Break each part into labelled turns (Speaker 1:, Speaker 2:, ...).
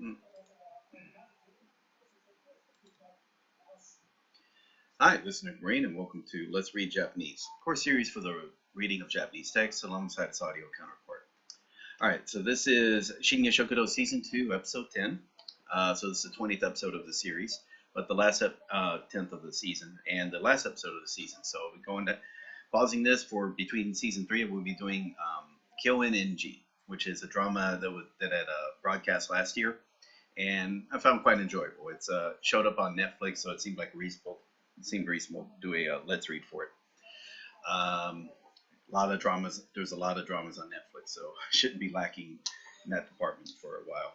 Speaker 1: Mm. Hi, this is Nick Marine, and welcome to Let's Read Japanese, a course series for the reading of Japanese text alongside its audio counterpart. All right, so this is Shinya Shokudo Season 2, Episode 10. So this is the 20th episode of the series, but the last 10th of the season, and the last episode of the season. So we're going to pausing this for between Season 3, and we'll be doing Kyoin NG, which is a drama that had broadcast last year, and I found quite enjoyable. It's showed up on Netflix, so it seemed reasonable to do a let's read for it. A lot of dramas. There's a lot of dramas on Netflix, so shouldn't be lacking in that department for a while.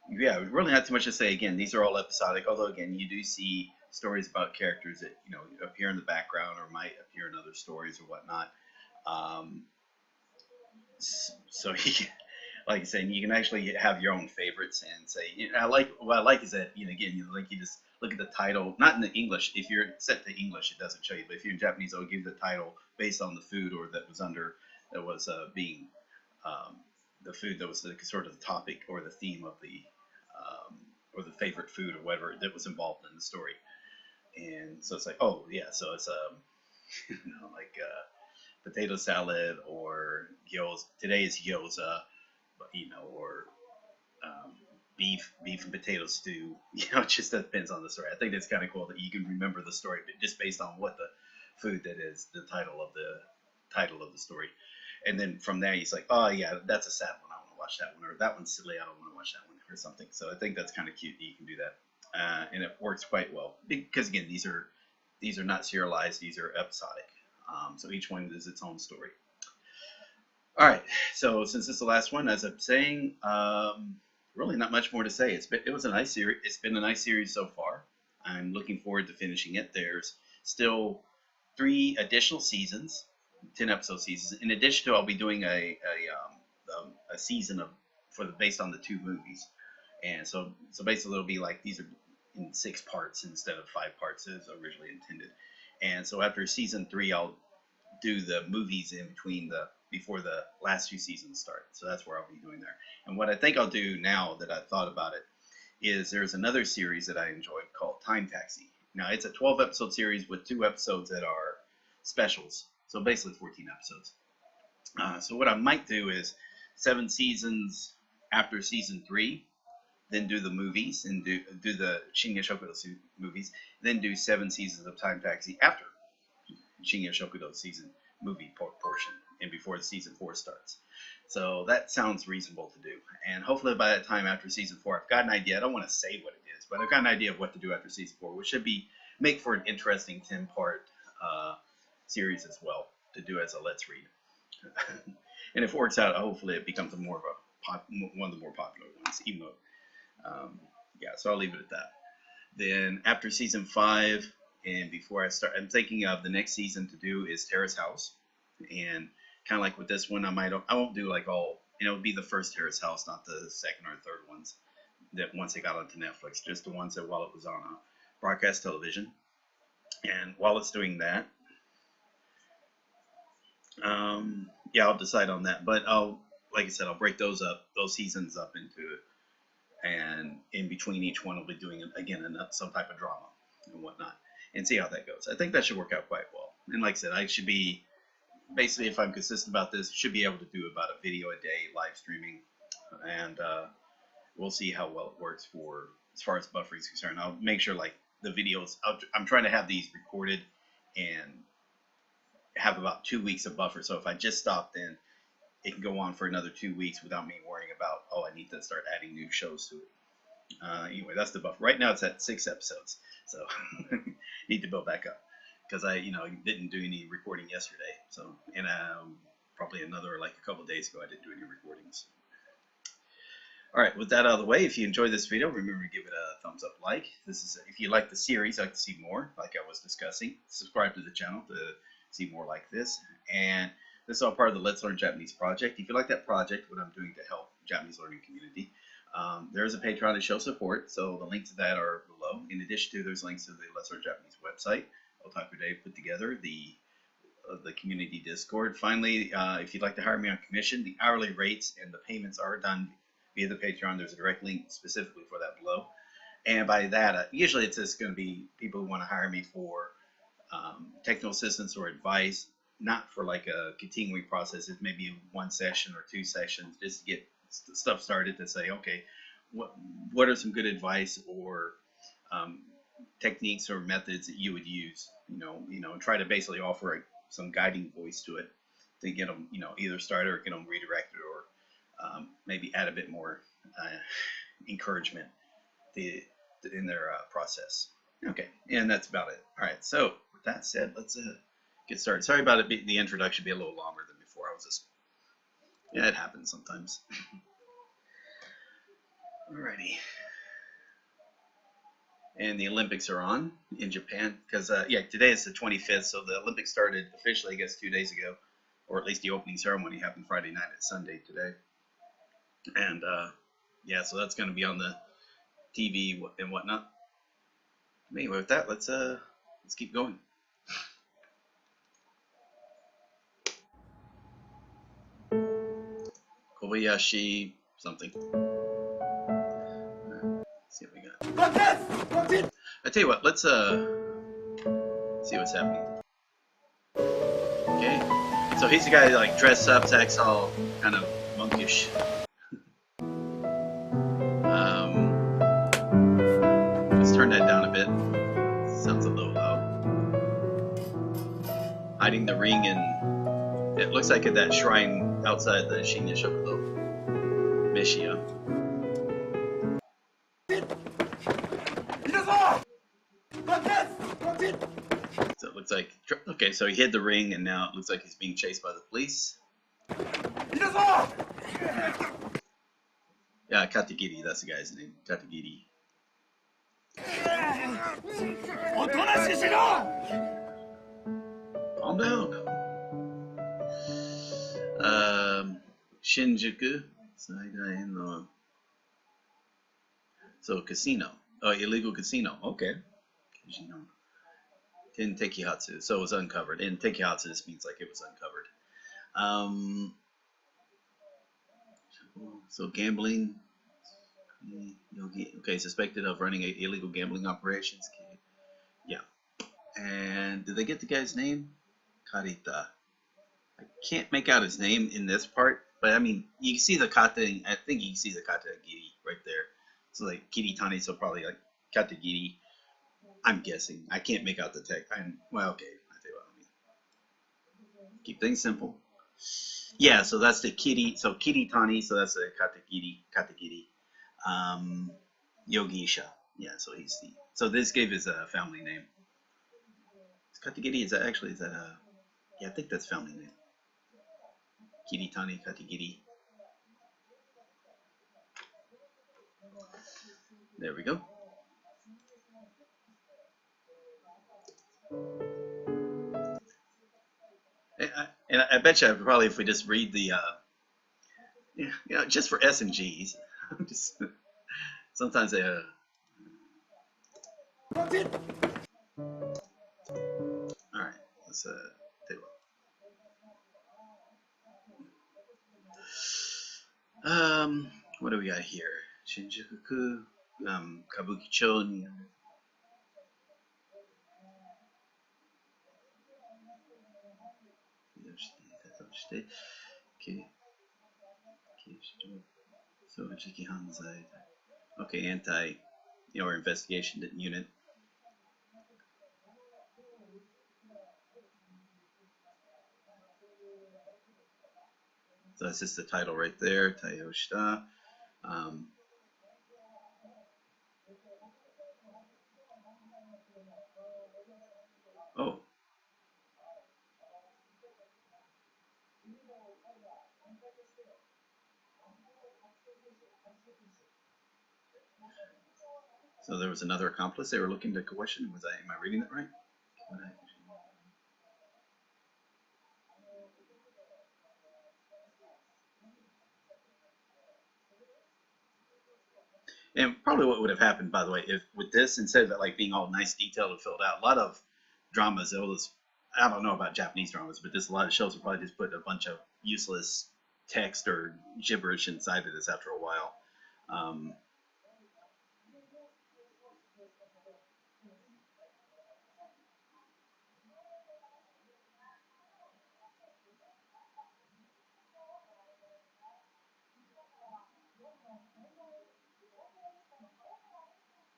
Speaker 1: Yeah, really not too much to say. Again, these are all episodic. Although again, you do see stories about characters that appear in the background or might appear in other stories or whatnot. So like I said, you can actually have your own favorites and say, what I like is that, you just look at the title, not in the English. If you're set to English, it doesn't show you, but if you're in Japanese, it'll give the title based on the food or the food that was the sort of the topic or the theme of or the favorite food or whatever that was involved in the story. And so it's like, oh yeah, so it's potato salad or gyoza. Today is gyoza, or beef and potato stew. It just depends on the story. I think it's kind of cool that you can remember the story, but just based on what the food that is the title of the story. And then from there, he's like, oh yeah, that's a sad one. I want to watch that one, or that one's silly. I don't want to watch that one, or something. So I think that's kind of cute that you can do that, and it works quite well because again, these are not serialized. These are episodic. So each one is its own story. All right, so since this is the last one, as I'm saying, really not much more to say. It was a nice series. It's been a nice series so far. I'm looking forward to finishing it. There's still 3 additional seasons, 10-episode seasons. In addition to, I'll be doing a season based on the 2 movies, and so basically it'll be like these are in 6 parts instead of 5 parts as originally intended. And so after season 3, I'll do the movies in between before the last 2 seasons start. So that's where I'll be doing there. And what I think I'll do now that I've thought about it is there's another series that I enjoyed called Time Taxi. Now it's a 12-episode series with 2 episodes that are specials. So basically 14 episodes. So what I might do is 7 seasons after season 3, then do the movies and do the Shinya Shokudo movies, then do 7 seasons of Time Taxi after Shinya Shokudo season movie portion and before the season 4 starts. So that sounds reasonable to do. And hopefully by that time after season 4, I've got an idea. I don't want to say what it is, but I've got an idea of what to do after season 4, which should make for an interesting 10-part series as well to do as a let's read. And if it works out, hopefully it becomes one of the more popular ones. Even though, so I'll leave it at that. Then after season 5, and before I start, I'm thinking of the next season to do is Terrace House, and kind of like with this one, I won't do like all. It would be the first Terrace House, not the second or third ones that once it got onto Netflix, just the ones that while it was on broadcast television. And while it's doing that, I'll decide on that. But like I said, I'll break those seasons up into it, and in between each one, I'll be doing again some type of drama and whatnot, and see how that goes. I think that should work out quite well. And like I said, I should be basically, if I'm consistent about this, should be able to do about a video a day live streaming, and we'll see how well it works as far as buffering is concerned. I'll make sure like the videos. I'm trying to have these recorded and have about 2 weeks of buffer. So if I just stop, then it can go on for another 2 weeks without me worrying about, I need to start adding new shows to it. Anyway, that's the buffer. Right now it's at 6 episodes, so need to build back up because I didn't do any recording yesterday. So and probably another like a couple of days ago I didn't do any recordings. All right, with that out of the way, if you enjoyed this video, remember to give it a thumbs up, like. If you like the series, I'd like to see more, like I was discussing. Subscribe to the channel to see more like this. And this is all part of the Let's Learn Japanese project. If you like that project, what I'm doing to help Japanese learning community, there is a Patreon to show support, so the links to that are below. In addition to, there's links to the Let's Learn Japanese website. Otaku Dave put together the the community Discord. Finally, if you'd like to hire me on commission, the hourly rates and the payments are done via the Patreon. There's a direct link specifically for that below. And by that, usually it's just going to be people who want to hire me for technical assistance or advice, not for like a continuing process. It may be one session or two sessions just to get stuff started to say, okay, what are some good advice or techniques or methods that you would use, and try to basically offer some guiding voice to it to get them, either started or get them redirected or maybe add a bit more encouragement in their process. Okay, and that's about it. All right, so with that said, let's get started. Sorry about it, the introduction be a little longer than before. It happens sometimes. Alrighty. And the Olympics are on in Japan because today is the 25th, so the Olympics started officially, I guess, 2 days ago, or at least the opening ceremony happened Friday night. It's Sunday today, and so that's going to be on the TV and whatnot. Anyway, with that, let's keep going. Kobayashi something. Let's see what we got. I tell you what, let's see what's happening. Okay, so he's the guy that like dressed up, acts all kind of monkish. Let's turn that down a bit. Sounds a little low. Hiding the ring, and it looks like at that shrine outside the Shinya Shokudo Meshiya. So it looks like, okay, so he hid the ring, and now it looks like he's being chased by the police. Yeah, Katagiri, that's the guy's name. Katagiri. Calm down. Shinjuku. So casino. Oh, illegal casino. Okay. In Tekihatsu. So it was uncovered. In Tekihatsu, this means like it was uncovered. So gambling. Okay, suspected of running illegal gambling operations. Yeah. And did they get the guy's name? Karita. I can't make out his name in this part, but I mean, you can see the kata. I think you can see the katagiri right there. So like Kiritani, so probably like katagiri. I'm guessing. I can't make out the text. Well, okay. I tell you what. Let me keep things simple. Yeah, so that's the Kiri. So Kiritani. So that's the katagiri. Yogisha. Yeah, so he's the. So this gave his family name. Katagiri, is that yeah, I think that's family name. Kiritani, Katagiri. There we go. And I bet you probably if we just read the, just for S and G's, just sometimes they. All right, let's take a look. What do we got here? Shinjuku, Kabukicho. So okay, anti, or investigation unit. So that's just the title right there, Taiyoshita. Oh. So there was another accomplice they were looking to question. Am I reading that right? And probably what would have happened, by the way, if with this, instead of it like being all nice, detailed, and filled out, a lot of dramas, they'll just I don't know about Japanese dramas, but there's a lot of shows will probably just put a bunch of useless text or gibberish inside of this after a while.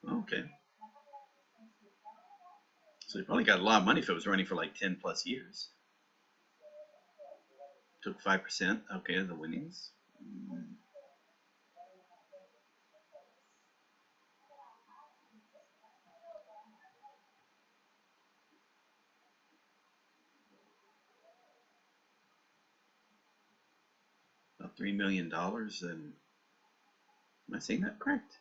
Speaker 1: Okay. So he probably got a lot of money if it was running for like 10 plus years. Took 5%. Okay, the winnings. About $3 million. And am I saying that correct?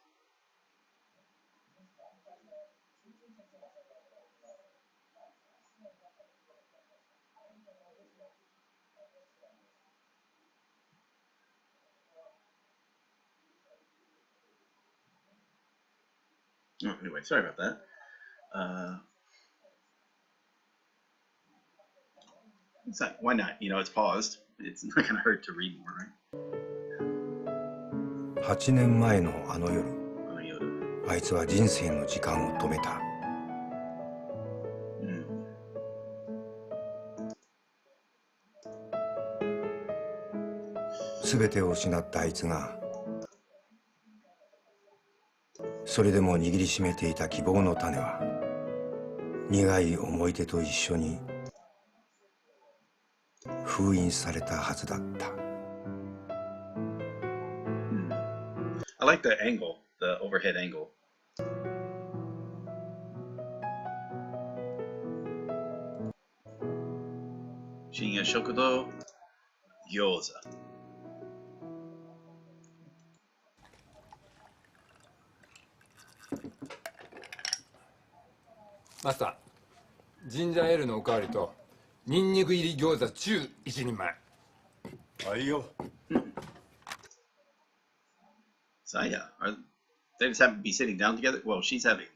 Speaker 1: Oh, anyway, sorry about that. It's like, why not? You know, it's paused. It's not going to hurt to read more, right?
Speaker 2: 8年前のあの夜、
Speaker 1: あの夜。
Speaker 2: あいつは人生の時間を止めた。すべてを失ったあいつが、それでも握りしめていた希望の種は、苦い思い出と一緒に封印されたはずだった。
Speaker 1: I like the angle, the overhead angle. 深夜食堂、餃子。
Speaker 3: マスター、ジンジャーエールのおかわりとニンニク入り餃子中一人前。
Speaker 2: はいよ。
Speaker 1: Saya, they just happen to be sitting down together. Well, she's having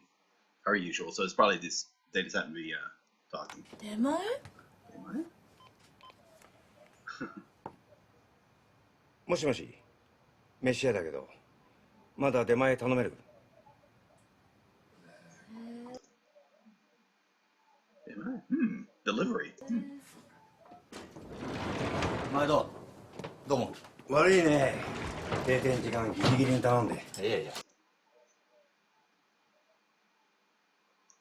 Speaker 1: her usual, so it's probably just they just happen to be talking.
Speaker 4: 出前？
Speaker 2: もしもし、飯屋だけど、まだ出前頼める？Delivery.
Speaker 5: 毎度どうも。
Speaker 2: 悪いね。閉店時間ギリギリに頼んで。
Speaker 5: いやいや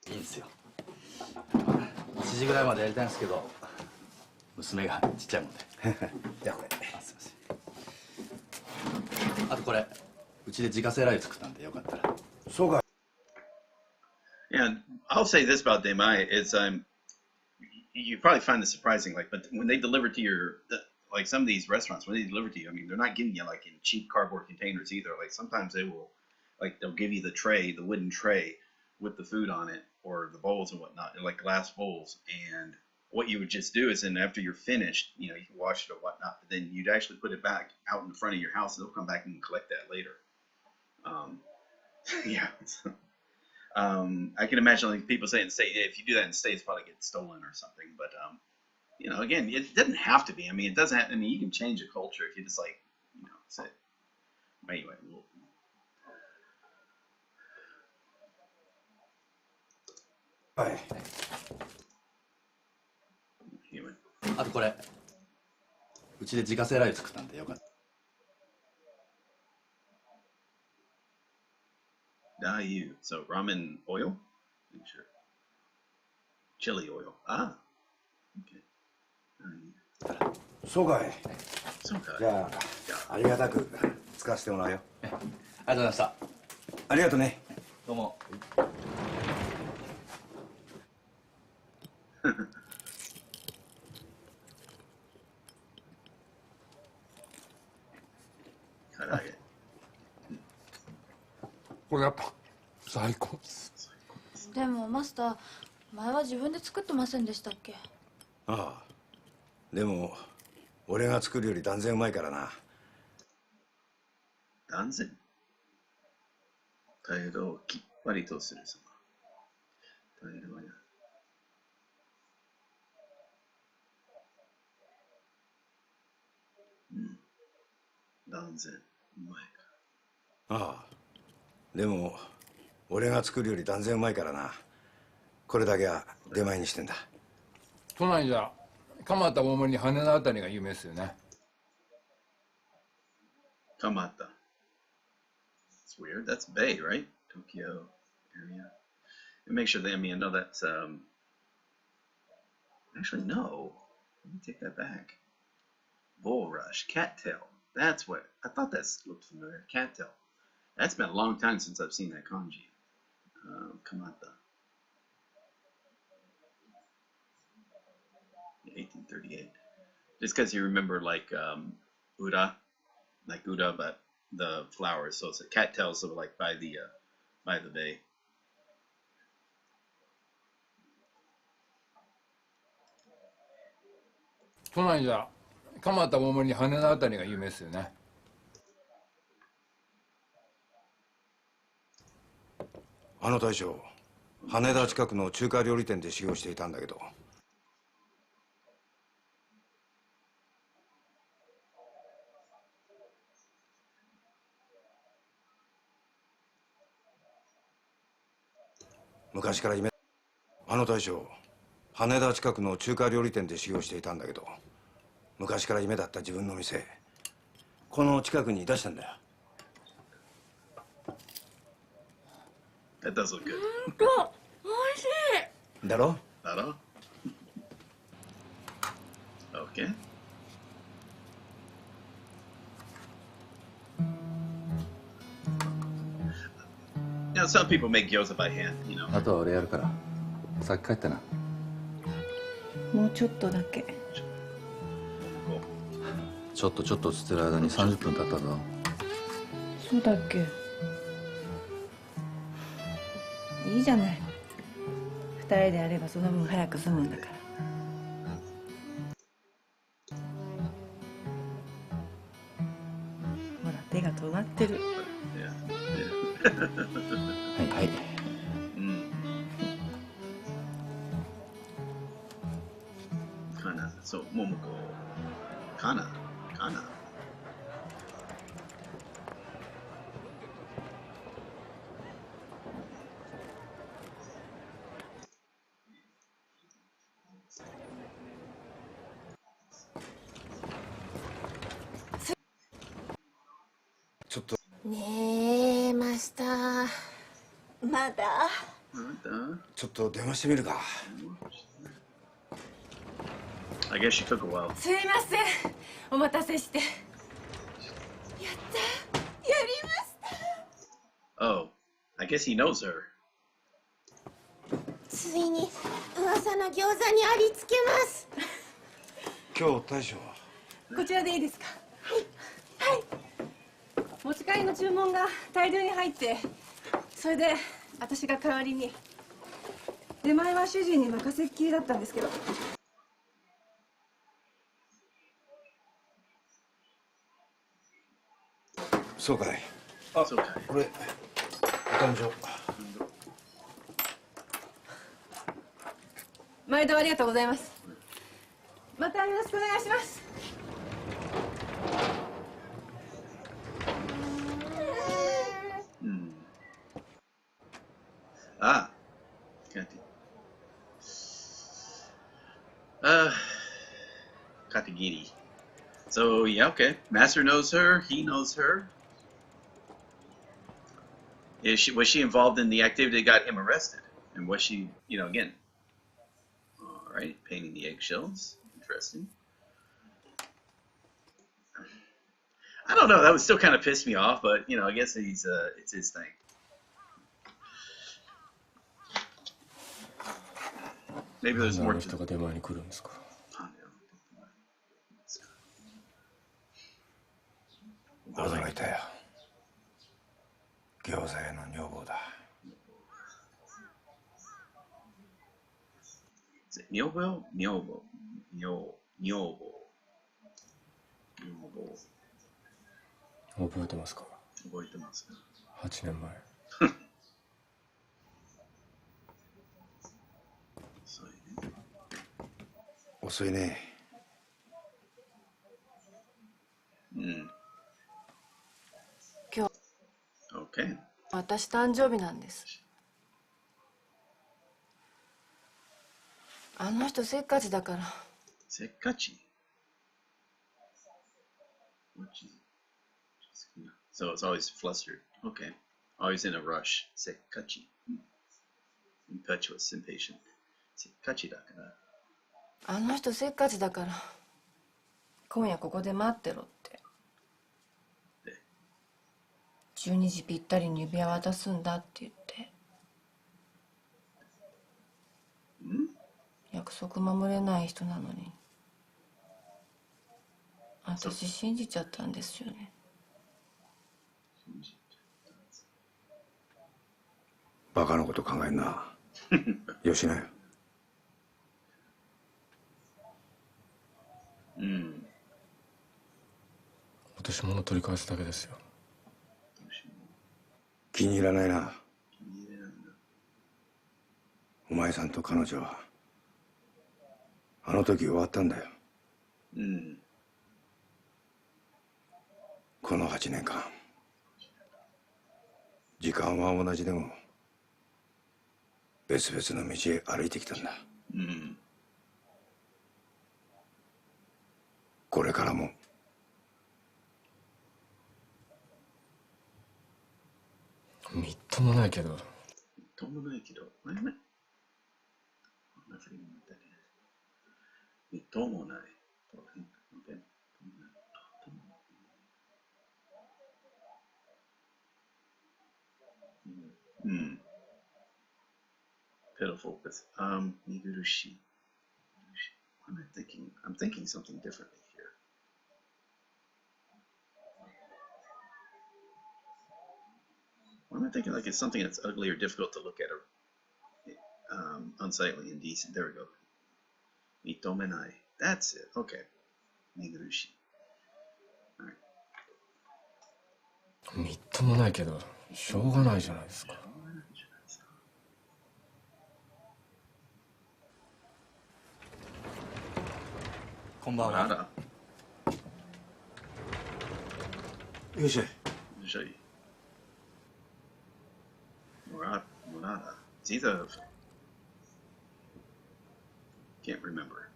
Speaker 5: いいんですよ。1時ぐらいまでやりたいんですけど、娘がちっちゃいもんで。
Speaker 2: じゃあこれ。
Speaker 5: すいません。あとこれうちで自家製ラー油作ったんでよかったら。
Speaker 2: そうか。
Speaker 1: Yeah, I'll say this about Demai is you probably find this surprising, like, but when they deliver to your like some of these restaurants, when they deliver to you, I mean, they're not giving you like in cheap cardboard containers either. Like sometimes they will, like they'll give you the tray, the wooden tray with the food on it, or the bowls and whatnot, like glass bowls. And what you would just do is, then after you're finished, you know, you can wash it or whatnot, but then you'd actually put it back out in front of your house, and they'll come back and collect that later. Yeah. I can imagine like people saying, "Say if you do that in the States, probably get stolen or something." But you know, again, it doesn't have to be. I mean, it doesn't. I mean, you can change a culture if you just like, you know, say. Anyway,
Speaker 2: はい。
Speaker 5: あとこれうちで自家製ラー油作ったんでよかった。
Speaker 1: Dayu. So ramen oil? Sure. Chili oil. Ah. Okay.
Speaker 2: そうかい。
Speaker 1: そうか。
Speaker 2: じゃあ、ありがたく使わせてもらうよ。
Speaker 5: ありがとうございました。
Speaker 2: ありがとね。
Speaker 5: どうも。
Speaker 3: これやっぱ最高です。
Speaker 4: でもマスター、前は自分で作ってませんでしたっけ？
Speaker 2: ああ。でも俺が作るより断然うまいからな。
Speaker 1: 断然。態度をきっぱりとする様。態度は断然うまい
Speaker 2: ああ、でも俺が作るより断然うまいからな。これだけは出前にしてんだ。
Speaker 3: 都内じゃ蒲田大森羽田あたりが有名ですよね。
Speaker 1: 蒲田。It's weird. That's Bay, right? Tokyo area. And make sure that, I know that's, actually, no. Let me take that back. Bull Rush, Cattail. That's what, I thought that looked familiar. Cattail. That's been a long time since I've seen that kanji. Kamata. 1838. Just because you remember, like, Uda, but the flowers. So it's a cattail, sort of like by the bay.
Speaker 3: 都内じゃ蒲田大森羽田あたりが有名ですよね。
Speaker 2: あの大将、羽田近くの中華料理店で修行していたんだけど。昔からあの大将、羽田近くの中華料理店で修行していたんだけど、昔から夢だった自分の店、この近くに出したんだよ。
Speaker 1: That does look good.
Speaker 4: おいしい。
Speaker 2: だろ？
Speaker 1: Hello? Okay. Some people make gyoza by hand,
Speaker 5: あとは俺やるから。先帰ってな。
Speaker 4: もうちょっとだけ。
Speaker 5: ちょっとつってる間に30分経ったぞ。
Speaker 4: そうだっけ。いいじゃない。2人でやればその分早く済むんだから。ほら手が止まってる。
Speaker 5: はいはい。
Speaker 1: Kana. So, Momoko. Kana.
Speaker 2: Cutto.
Speaker 6: ねえマスターまだ
Speaker 2: ちょっと電話してみるか。
Speaker 1: I guess she took a while.
Speaker 4: すいません。お待たせして。やったやりました。
Speaker 1: Oh, I guess he knows her.
Speaker 6: ついに噂の餃子にありつけます。
Speaker 2: 今日大将は
Speaker 4: こちらでいいですか。はい、持ち帰りの注文が大量に入って、それで私が代わりに。出前は主人に任せっきりだったんですけど。
Speaker 2: そうかい。
Speaker 1: そうかい。
Speaker 2: これお誕生。
Speaker 4: 毎度ありがとうございます。またよろしくお願いします。
Speaker 1: Ah, Katagiri. So yeah, okay. Master knows her. He knows her. Was she involved in the activity that got him arrested? And was she, again? All right, painting the eggshells. Interesting. I don't know. That would still kind of piss me off, but I guess it's his thing. Maybe there's more.
Speaker 7: 人が出前に来るんですか。
Speaker 2: 驚いたよ。餃子への女房だ。
Speaker 1: 女房。
Speaker 7: 覚えてますか。
Speaker 1: 覚えてますか。
Speaker 7: 8年前。
Speaker 2: 遅いね。
Speaker 1: Mm.
Speaker 4: 今日
Speaker 1: Okay.
Speaker 4: 私誕生日なんです。あの人せっかちだから。
Speaker 1: Sekachi. What is it? So it's always flustered. Okay. Always in a rush. Sekachi. Impetuous, impatient. Sekachi だから。
Speaker 4: あの人せっかちだから。今夜ここで待ってろって。12時ぴったりに指輪渡すんだって言って。約束守れない人なのに。私信じちゃったんですよね。
Speaker 2: バカなこと考えんな。よしなよ。
Speaker 7: 落とし物取り返すだけですよ。
Speaker 2: 気に入らないな。お前さんと彼女はあの時終わったんだよ。この8年間時間は同じでも別々の道へ歩いてきたんだ。これからも
Speaker 7: みっともないけど。
Speaker 1: みっともないけど。みっともない。Pitiful, but Nigurushi. What am I thinking? I'm thinking something differently here. What am I thinking? Like it's something that's ugly or difficult to look at, or unsightly, indecent. There we go. Mitomenai. That's it. Okay. Nigurushi. All right.
Speaker 7: みっともないけどしょうがないじゃないですか。
Speaker 5: こんばんは。
Speaker 2: よいしょ。
Speaker 1: Murata. It's either. Can't remember.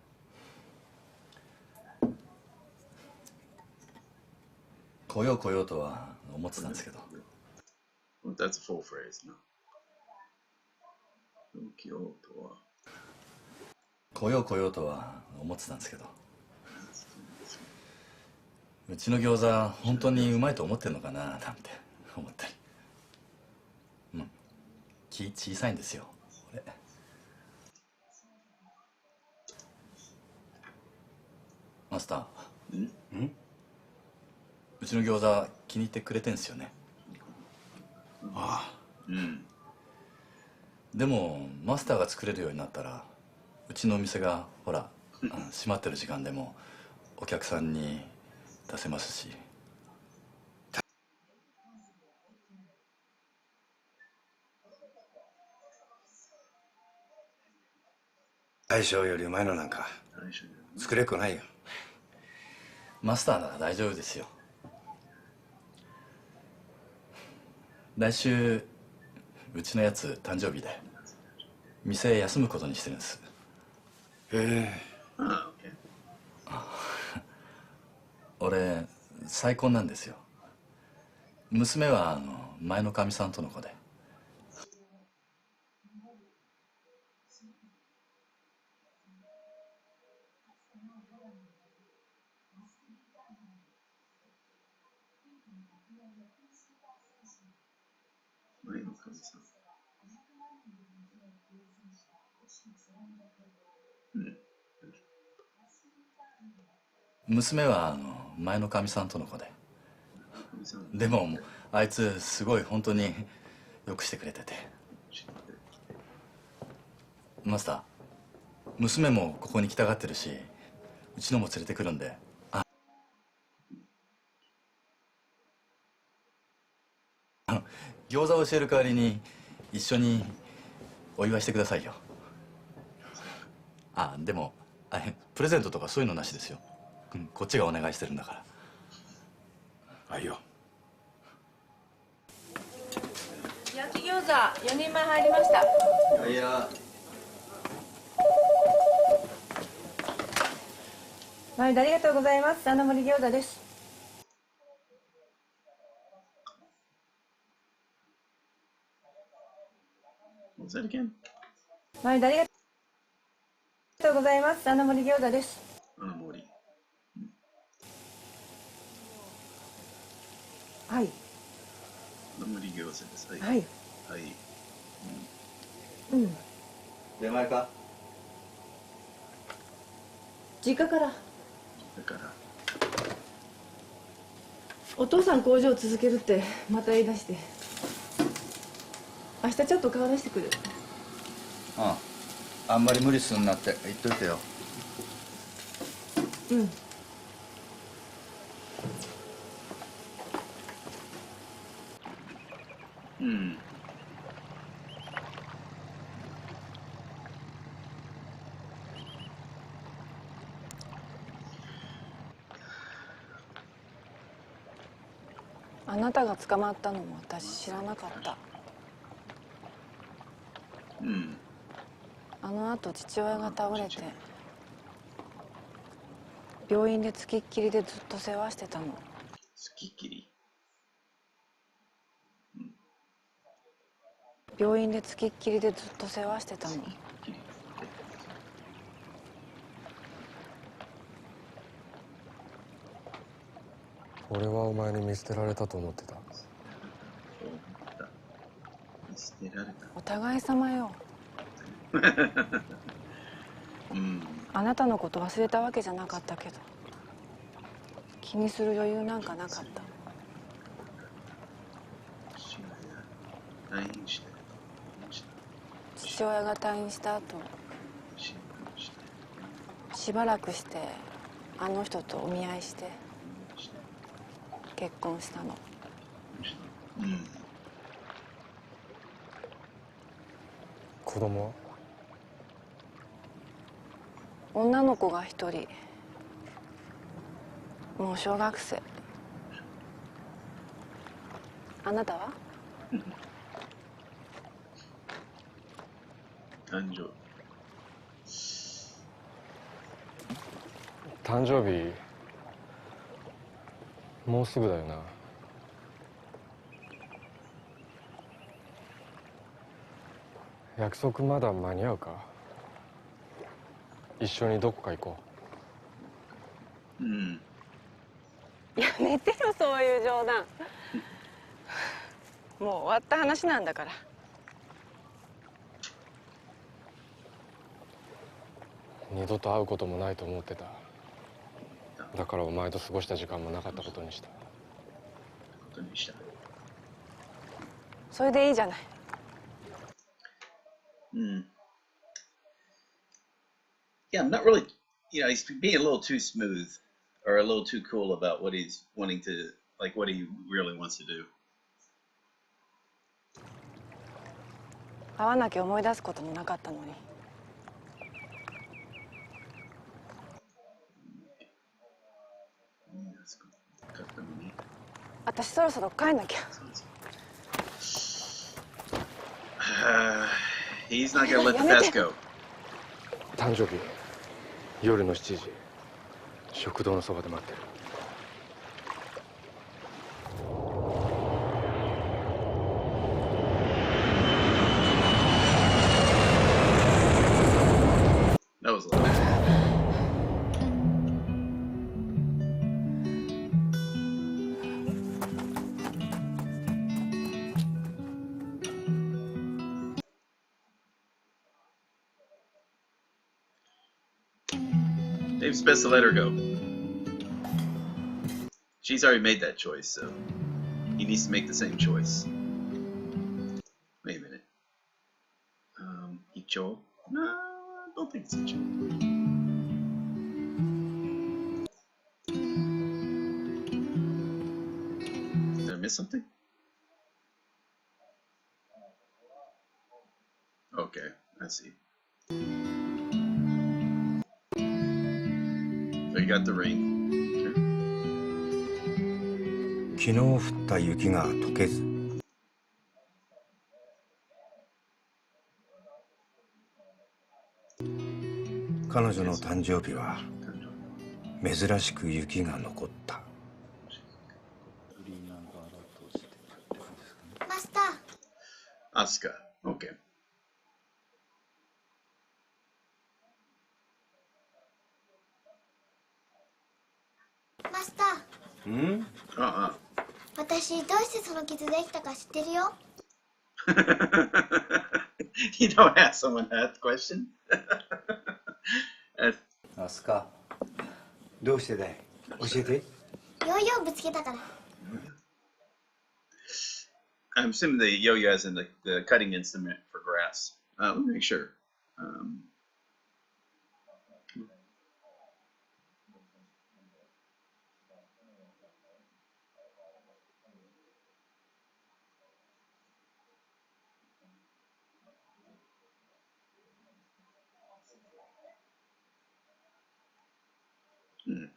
Speaker 5: 来よう来ようとは思ってたんですけど。
Speaker 1: Well, that's a full phrase, no. 来ようとは。
Speaker 5: 来よう来ようとは思ってたんですけど。うちの餃子本当にうまいと思ってんのかななんて思ったり。気小さいんですよ俺。マスター。うちの餃子気に入ってくれてんすよね。
Speaker 2: ああ。
Speaker 5: でもマスターが作れるようになったらうちのお店がほら閉まってる時間でもお客さんに出せますし。
Speaker 2: 大将よりうまいのなんか作れっこないよ。
Speaker 5: マスターなら大丈夫ですよ。来週うちのやつ誕生日で店休むことにしてるんです。
Speaker 2: へえ。
Speaker 5: 俺再婚なんですよ。娘は前のかみさんとの子で。娘は前のかみさんとの子で。でもあいつすごい本当によくしてくれてて。マスター、娘もここに来たがってるしうちのも連れてくるんで。餃子を教える代わりに一緒にお祝いしてくださいよ。でもプレゼントとかそういうのなしですよ。こっちがお願いしてるんだから。
Speaker 2: はいよ。
Speaker 4: 焼き餃子4人前入りました。
Speaker 5: いや。
Speaker 4: 毎度ありがとうございます。盛り餃子です。
Speaker 1: What's that again?
Speaker 4: 毎度ありがとうございます。盛り餃子です。
Speaker 1: Anamori.
Speaker 4: はい。
Speaker 1: Anamori gyoza desu.
Speaker 4: はい。
Speaker 1: はい。
Speaker 4: うん。
Speaker 5: 出前か。
Speaker 4: 実家から。
Speaker 1: だから、
Speaker 4: お父さん工場続けるってまた言い出して。明日ちょっと顔出してくる。
Speaker 5: ああ、あんまり無理すんなって言っといてよ。
Speaker 4: うん。
Speaker 1: うん。
Speaker 4: あなたが捕まったのも私知らなかった。
Speaker 1: うん。
Speaker 4: あの後父親が倒れて病院でつきっきりでずっと世話してたの。
Speaker 1: つきっきり。
Speaker 4: 病院でつきっきりでずっと世話してたの。
Speaker 7: 俺はお前に見捨てられたと思ってた。
Speaker 1: 見捨てられた。
Speaker 4: お互い様よ。
Speaker 1: うん。
Speaker 4: あなたのこと忘れたわけじゃなかったけど気にする余裕なんかなかった。
Speaker 1: 退院して。
Speaker 4: 父親が退院した後しばらくしてあの人とお見合いして結婚したの。
Speaker 1: うん。
Speaker 7: 子供は？
Speaker 4: 女の子が一人、もう小学生。あなたは？
Speaker 1: 誕生日。
Speaker 7: 誕生日もうすぐだよな。約束まだ間に合うか？一緒にどこか行こ
Speaker 1: うん。
Speaker 4: やめてよそういう冗談。もう終わった話なんだから。
Speaker 7: う。二度と会うこともないと思ってた。だからお前と過ごした時間もなかったことにした。
Speaker 1: ことにした。
Speaker 4: それでいいじゃない。
Speaker 1: Mm. Yeah, I'm not really, he's being a little too smooth or a little too cool about what he's wanting to, like what he really wants to do.
Speaker 4: 会わなきゃ思い出すこともなかったのに。私そろそろ帰んなきゃ。
Speaker 1: He's not gonna let the fast go.
Speaker 7: 誕生日夜の7時食堂のそばで待ってる。
Speaker 1: That was a lot. Dave's best to let her go. She's already made that choice, so he needs to make the same choice. Wait a minute. Icho? No, I don't think it's Icho. Did I miss something? Okay, I see. So you got the ring.
Speaker 2: 昨日降った雪が溶けず、彼女の誕生日は珍しく雪が残った。
Speaker 6: マスター。
Speaker 1: Asuka. Okay.
Speaker 6: マスター。私どうしてその傷できたか知ってるよ。
Speaker 1: You don't ask someone that question.
Speaker 5: アスカ、
Speaker 2: どうしてだい？教えて。
Speaker 6: ヨーヨーぶつけたから。
Speaker 1: I'm assuming the yo-yo as in the cutting instrument for grass. Let me make sure.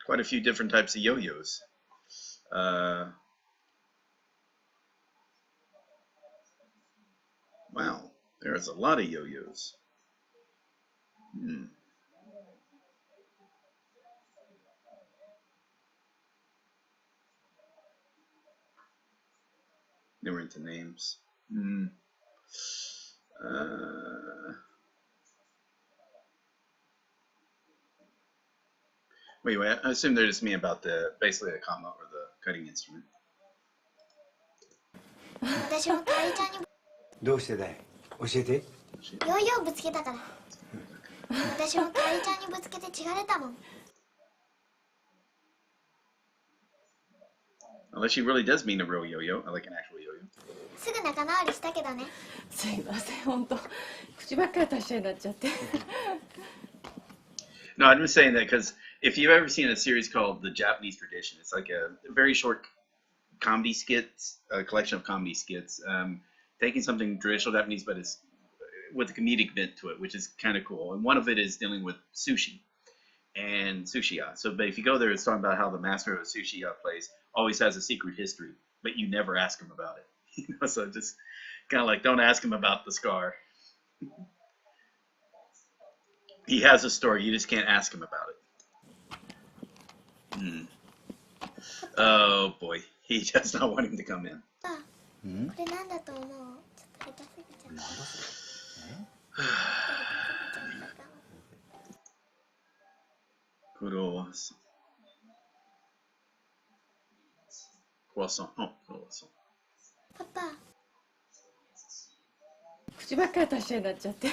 Speaker 1: Quite a few different types of yo-yos. Wow, there's a lot of yo-yos. They were into names. Wait, I assume they're just me about basically the comma or the cutting instrument.
Speaker 6: 私もかおりちゃんに
Speaker 2: どうしてだい？教えて。
Speaker 6: ヨーヨーぶつけたから。私もかおりちゃんにぶつけて血が出たもん。
Speaker 1: Unless she really does mean a real yo-yo, like an actual yo-yo.
Speaker 6: すぐ仲直りしたけどね。
Speaker 4: すいません、本当口ばっかり達者になっちゃって。
Speaker 1: No, I'm just saying that because if you've ever seen a series called The Japanese Tradition, it's like a very short comedy skits, a collection of comedy skits, taking something traditional Japanese, but it's with a comedic bent to it, which is kind of cool. And one of it is dealing with sushi and sushiya. So, but if you go there, it's talking about how the master of a sushiya place always has a secret history, but you never ask him about it. You know, so just kind of like don't ask him about the scar. He has a story, you just can't ask him about it. Oh boy, he does not want him to come in.
Speaker 6: これなんだと思う？ちょっと下手すぎちゃう。なんだそれ。
Speaker 1: Croissant. Croissant. Oh, croissant.
Speaker 6: パパ。
Speaker 4: 口ばっかり達者になっちゃって。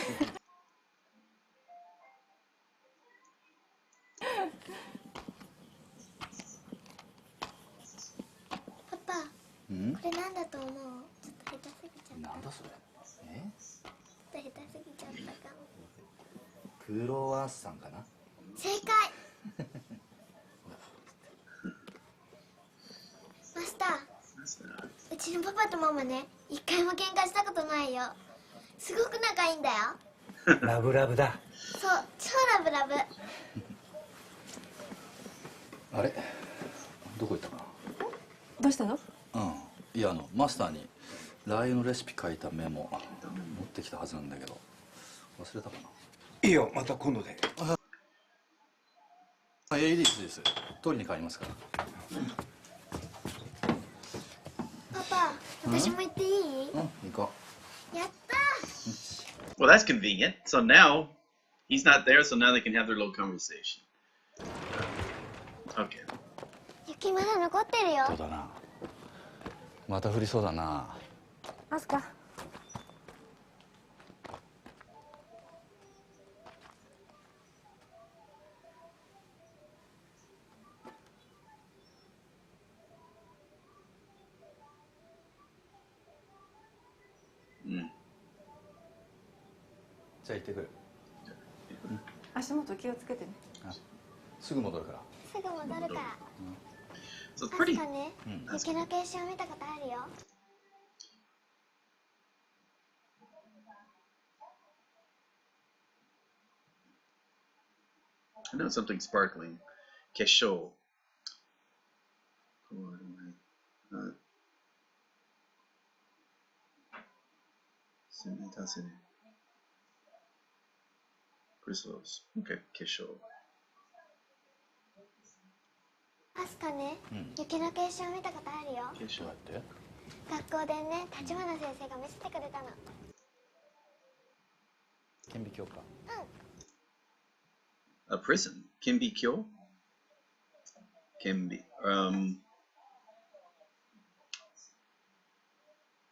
Speaker 6: パパ。これなんだと思う？ちょっと下手すぎちゃった。
Speaker 5: なんだそれ？
Speaker 6: ちょっと下手すぎちゃったかも。
Speaker 5: クロワッサンかな？
Speaker 6: 正解。マスター。うちのパパとママね、一回も喧嘩したことないよ。すごく仲いいんだよ。
Speaker 2: ラブラブだ。
Speaker 6: そう、超ラブラブ。
Speaker 5: あれ？どこ行ったか
Speaker 4: どうしたの？
Speaker 5: いやマスターにラー油のレシピ書いたメモ持ってきたはずなんだけど忘れたかな。
Speaker 2: いいよ、また今度で。
Speaker 5: いいです取りに帰りますから。
Speaker 6: パパ、私も行っていい？
Speaker 5: 行こ
Speaker 6: やったー。
Speaker 1: Well, that's convenient. So now he's not there, so now they can have their little conversation. Okay.
Speaker 6: 雪まだ残ってるよ。
Speaker 5: そうだな。また降りそうだな。
Speaker 4: アスカ。
Speaker 5: じゃあ行ってくる。
Speaker 4: 足元気をつけてね。
Speaker 5: すぐ戻るから。
Speaker 6: すぐ戻るから。
Speaker 1: So it's
Speaker 6: アス
Speaker 1: pretty.
Speaker 6: カね、雪の結晶見たことあるよ。
Speaker 1: I know something sparkling. Kesho. Crystals. Okay, 化粧。
Speaker 6: アスカね、雪の結晶見たことあるよ。
Speaker 1: 化粧って？
Speaker 6: 学校でね、立花先生が見せてくれたの。
Speaker 5: 顕微鏡か。
Speaker 1: A prison. 顕微鏡？顕微。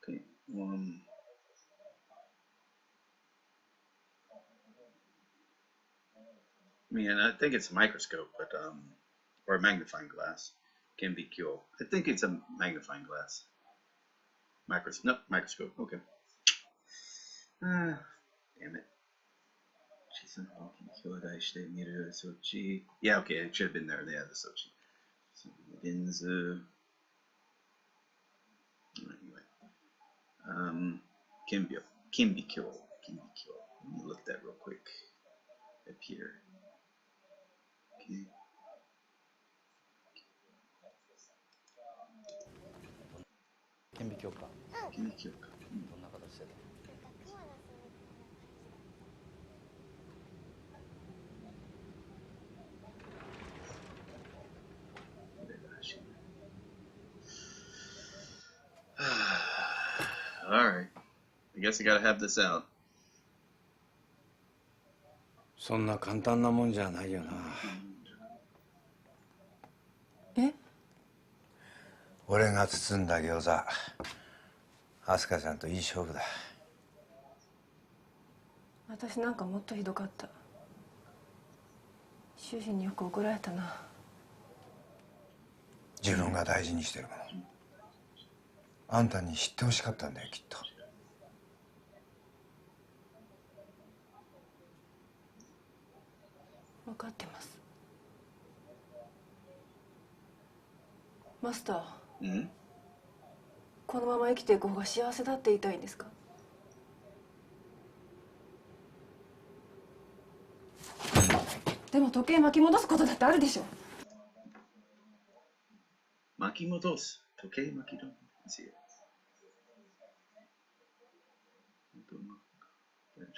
Speaker 1: Okay. I mean, I think it's a microscope, but or a magnifying glass. Can be kyo. I think it's a magnifying glass. Microscope. No, microscope. Okay. Damn it. Yeah, okay, it should have been there. Yeah, the Sochi. Ginzu. Anyway. Kimbyo. Kimbikyo. Kimbikyo. Let me look at that real quick. Up here. Okay.
Speaker 5: 顕微鏡か。
Speaker 1: 顕微鏡か。
Speaker 5: どんな形で？Alright.
Speaker 1: I guess I gotta have this out.
Speaker 2: そんな簡単なもんじゃないよな。
Speaker 4: え？
Speaker 2: 俺が包んだ餃子、アスカちゃんといい勝負だ。
Speaker 4: 私なんかもっとひどかった。主人によく怒られたな。
Speaker 2: 自分が大事にしてるもの、あんたに知ってほしかったんだよ、きっと。
Speaker 4: 分かってます。マスター、このまま生きていく方が幸せだって言いたいんですか？でも時計巻き戻すことだってあるでしょ。
Speaker 1: 巻き戻す。時計巻き戻す。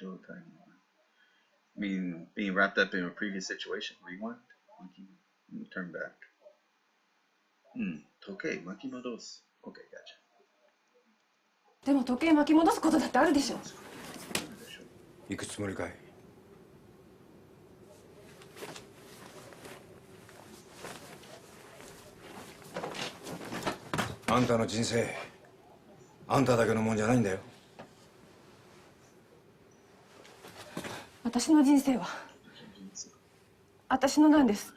Speaker 1: 状態。I mean, being wrapped up in a previous situation. Rewind. Turn back. 時計巻き戻す。Okay, gotcha.
Speaker 4: でも時計巻き戻すことだってあるでしょ。
Speaker 2: 行くつもりかい？あんたの人生、あんただけのもんじゃないんだよ。
Speaker 4: 私の人生は私のなんです。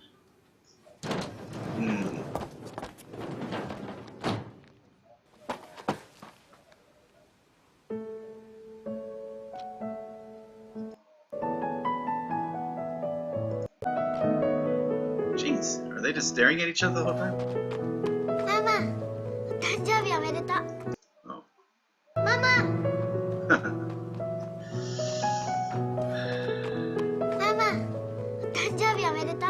Speaker 1: Jeez, are they just staring at each other the whole time?
Speaker 6: ママ、お誕生日おめでとう。
Speaker 1: Oh.
Speaker 6: ママ。ママ、お誕生日おめでとう。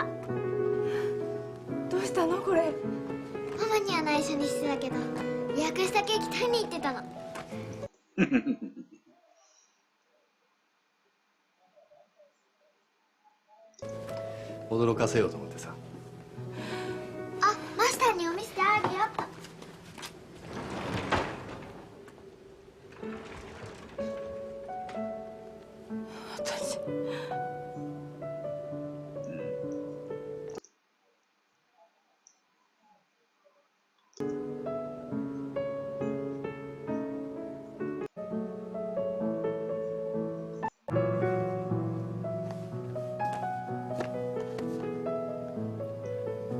Speaker 4: どうしたのこれ？
Speaker 6: ママには内緒にしてたけど、予約したケーキ食べに行ってたの。
Speaker 5: 驚かせようと思ってさ。
Speaker 6: あ、マスターにお店あるよ。
Speaker 4: 私。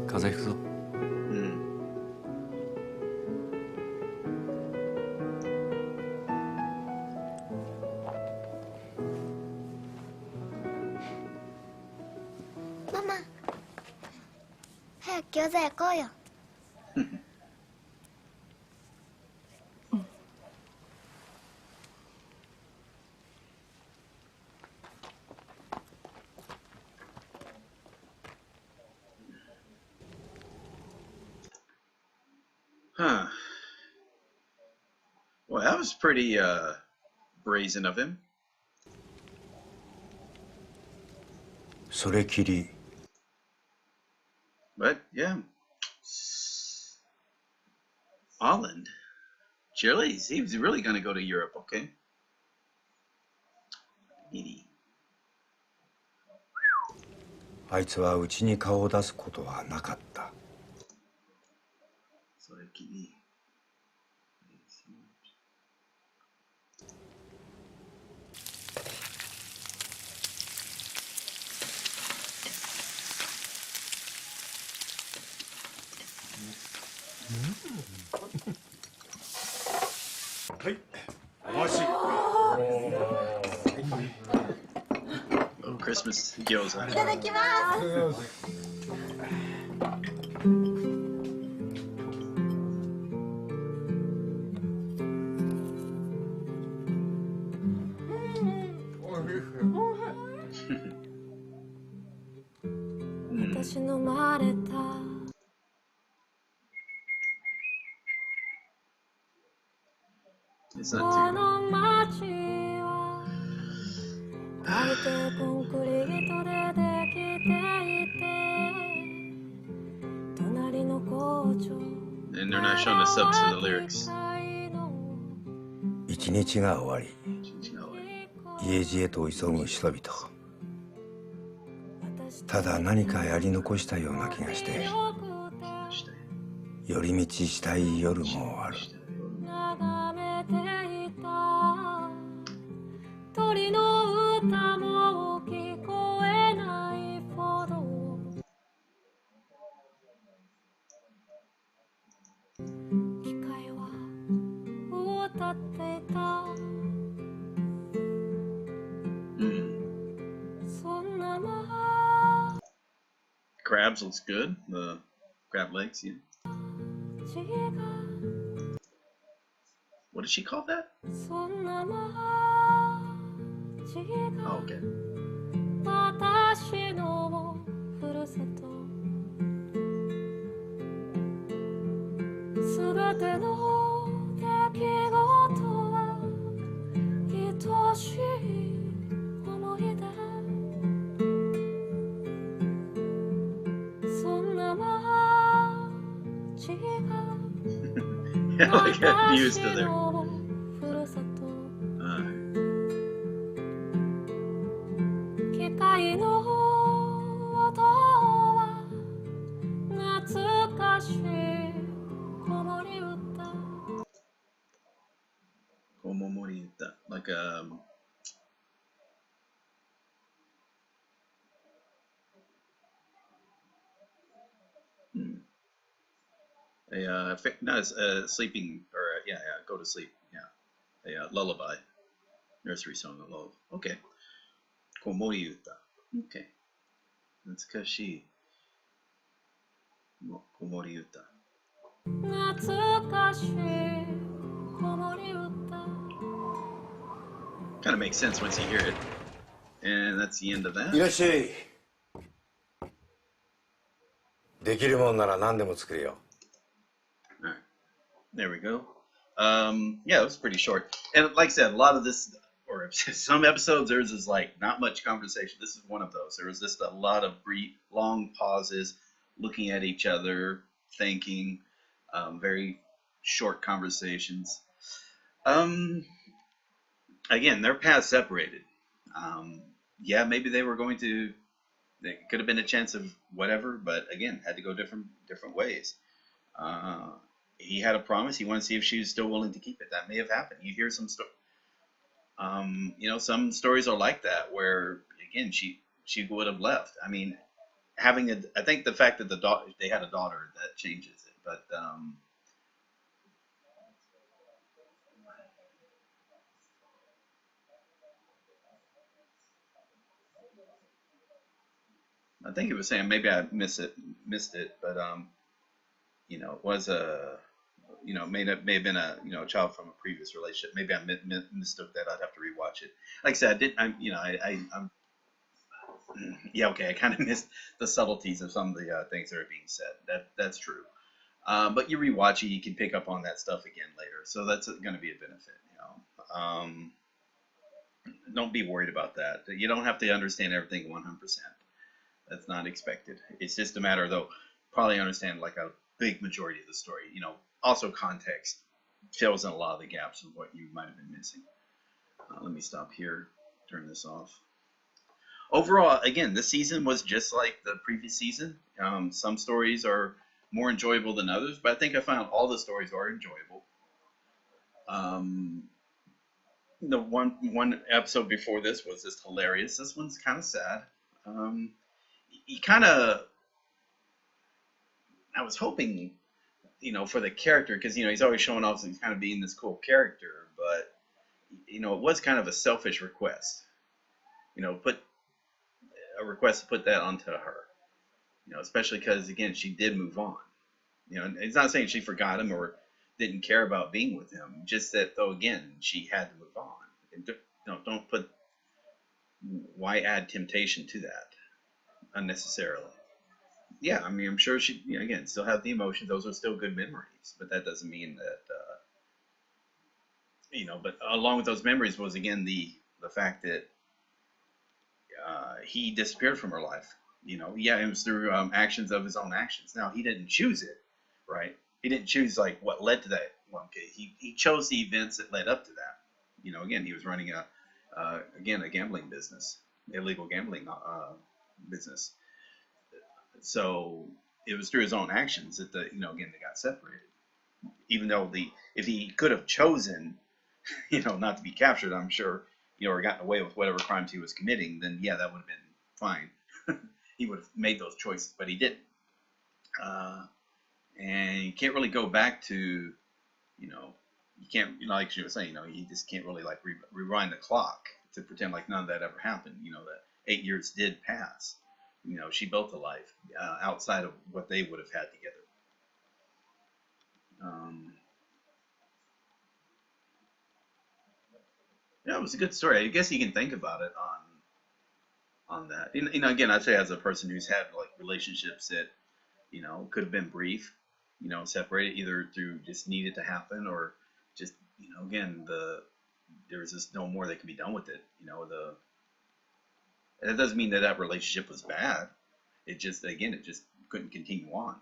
Speaker 5: 風邪ひくぞ。
Speaker 6: ママ、早く餃子焼こうよ。
Speaker 1: Huh. Well, that was pretty brazen of him.
Speaker 2: それきり
Speaker 1: But yeah, Holland, Chile. He's really going to go to Europe, okay? Needy.
Speaker 2: あいつはうちに顔を出すことはなかった。
Speaker 1: それきり。
Speaker 2: はい、お待ち。
Speaker 1: Oh, Christmas gyoza.
Speaker 6: いただきます。私の生まれた
Speaker 1: It's not too.
Speaker 6: まるでコンクリートでできていて隣の工場
Speaker 1: And they're not showing the subs to the lyrics.
Speaker 2: 一日が終わり、家路へと急ぐ人々。ただ何かやり残したような気がして、寄り道したい夜もある。
Speaker 6: 眺めていた鳥の歌も聞こえないほど機械は歌っていた そんなま
Speaker 1: Crabs looks good. The crab legs, yeah.
Speaker 6: 違う
Speaker 1: What did she call that?
Speaker 6: そんなま
Speaker 1: Oh, okay.
Speaker 6: 私のふるさとすべての出来事は愛しい思い出そんな街が
Speaker 1: Yeah, like that views to there.
Speaker 6: ふるさと
Speaker 1: Uh,
Speaker 6: 機械の音は懐かしい子守歌
Speaker 1: Komomorita. Like no, it's sleeping or yeah, go to sleep. Yeah, a lullaby, nursery song, a lullaby. Okay, komoriuta. Okay, that's kashi. Komoriuta.
Speaker 6: 懐かしい子守歌
Speaker 1: Kind of makes sense once you hear it, and that's the end of
Speaker 2: い
Speaker 1: that.
Speaker 2: らっしゃい。できるもんなら何でも作るよ。
Speaker 1: All right, there we go. Yeah, it was pretty short, and like I said, a lot of this, or some episodes, there's is like not much conversation. This is one of those. There was just a lot of brief, long pauses, looking at each other, thinking, very short conversations. Again, their paths separated. Yeah, maybe they were going to. There could have been a chance of whatever, but again, had to go different ways. He had a promise. He wanted to see if she was still willing to keep it. That may have happened. You hear some some stories are like that, where again she would have left. I mean, I think the fact that they had a daughter, that changes it. But I think he was saying, maybe I missed it, but it was may have been a child from a previous relationship. Maybe I mistook that. I'd have to rewatch it. Like I said, I'm yeah, okay. I kind of missed the subtleties of some of the things that are being said. That's true. But you rewatch it, you can pick up on that stuff again later. So that's going to be a benefit. don't be worried about that. You don't have to understand everything 100%. That's not expected. It's just a matter, though, probably understand like a big majority of the story. You know, also context fills in a lot of the gaps of what you might have been missing. Let me stop here, turn this off. Overall, again, this season was just like the previous season. Some stories are more enjoyable than others, but I think I found all the stories are enjoyable. The one episode before this was just hilarious. This one's kind of sad. He kind of, I was hoping, you know, for the character, because, you know, he's always showing off as kind of being this cool character, but, you know, it was kind of a selfish request. You know, put a request to put that onto her. You know, especially because, again, she did move on. You know, it's not saying she forgot him or didn't care about being with him. Just that, though, again, she had to move on. And don't put, why add temptation to that unnecessarily? Yeah, I mean, I'm sure she, you know, again, still have the emotions. Those are still good memories, but that doesn't mean that, you know, but along with those memories was, again, the fact that he disappeared from her life. You know, yeah, it was through actions of his own actions. Now, he didn't choose it, right? He didn't choose, like, what led to that 1K. He chose the events that led up to that. You know, again, he was running again, a gambling business, illegal gambling business. So it was through his own actions that you know, again, they got separated. Even though if he could have chosen, you know, not to be captured, I'm sure, you know, or gotten away with whatever crimes he was committing, then yeah, that would have been fine. He would have made those choices, but he didn't. And you can't really go back to, you know, you can't, you know, like she was saying, you know, you just can't really like rewind the clock to pretend like none of that ever happened. You know, that 8 years did pass. You know, she built a life outside of what they would have had together. Yeah, it was a good story. I guess you can think about it on that. You know, again, I'd say as a person who's had like relationships that, you know, could have been brief, you know, separated either through just needed to happen or just, you know, again, there was just no more that could be done with it. You know, that doesn't mean that relationship was bad. It just, again, it just couldn't continue on.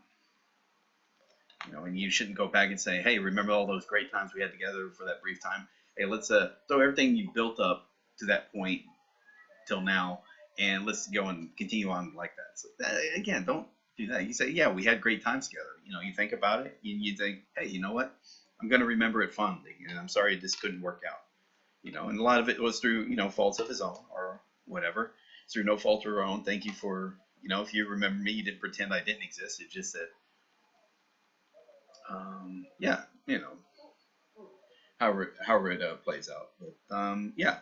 Speaker 1: You know, and you shouldn't go back and say, hey, remember all those great times we had together for that brief time? Hey, let's throw everything you built up to that point till now, and let's go and continue on like that. So again, don't do that. You say, yeah, we had great times together. You know, you think about it, you think, hey, you know what? I'm going to remember it fondly, and I'm sorry this couldn't work out. You know, and a lot of it was through, you know, faults of his own or whatever. It's through no fault of her own. Thank you for, you know, if you remember me, you didn't pretend I didn't exist. It's just that, yeah, you know, however it plays out. But yeah,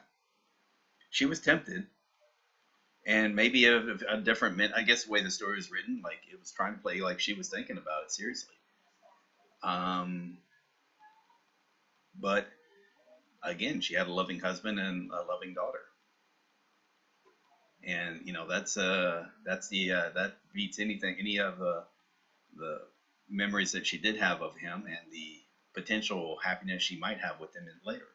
Speaker 1: she was tempted, and maybe a different, I guess the way the story was written, like it was trying to play like she was thinking about it seriously. But again, she had a loving husband and a loving daughter, and you know that beats anything, any of the memories that she did have of him and the potential happiness she might have with him later.